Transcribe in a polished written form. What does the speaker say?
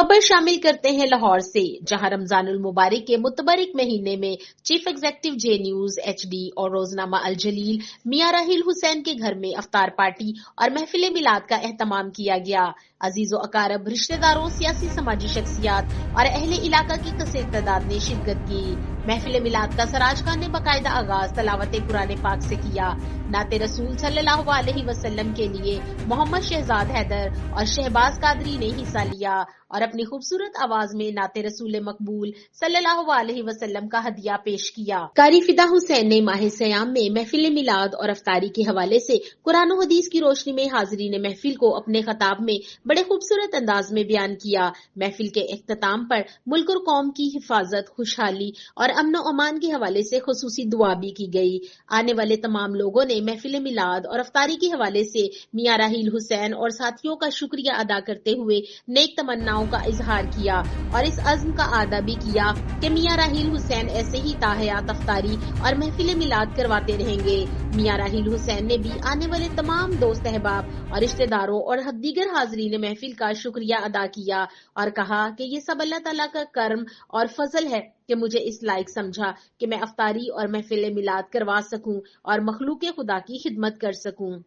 خبر شامل کرتے ہیں لاہور سے، جہاں رمضان المبارک کے متبرک مہینے میں چیف ایگزیکٹو جے نیوز ایچ ڈی اور روزنامہ الجلیل میاں راحیل حسین کے گھر میں افطار پارٹی اور محفل میلاد کا اہتمام کیا گیا۔ عزیز و اقارب، رشتہ داروں، سیاسی سماجی شخصیات اور اہل علاقہ کی کثیر تعداد نے شرکت کی۔ محفل میلاد کا سراج خان نے باقاعدہ آغاز تلاوت قرآن پاک سے کیا۔ نعت رسول صلی اللہ علیہ وسلم کے لیے محمد شہزاد حیدر اور شہباز قادری نے حصہ لیا اور اپنی خوبصورت آواز میں نعت رسول مقبول صلی اللہ علیہ وسلم کا ہدیہ پیش کیا۔ قاری فدا حسین نے ماہ سیام میں محفل میلاد اور افطاری کے حوالے سے قرآن و حدیث کی روشنی میں حاضرین محفل کو اپنے خطاب میں بڑے خوبصورت انداز میں بیان کیا۔ محفل کے اختتام پر ملک اور قوم کی حفاظت، خوشحالی اور امن و امان کے حوالے سے خصوصی دعا بھی کی گئی۔ آنے والے تمام لوگوں نے محفل میلاد اور افطاری کے حوالے سے میاں راحیل حسین اور ساتھیوں کا شکریہ ادا کرتے ہوئے نیک تمناؤں کا اظہار کیا اور اس عزم کا اعادہ بھی کیا کہ میاں راحیل حسین ایسے ہی تاحیات افطاری اور محفل میلاد کرواتے رہیں گے۔ میاں راحیل حسین نے بھی آنے والے تمام دوست احباب اور رشتہ داروں اور دیگر حاضرین محفل کا شکریہ ادا کیا اور کہا کہ یہ سب اللہ تعالیٰ کا کرم اور فضل ہے کہ مجھے اس لائق سمجھا کہ میں افطاری اور محفل میلاد کروا سکوں اور مخلوق خدا کی خدمت کر سکوں۔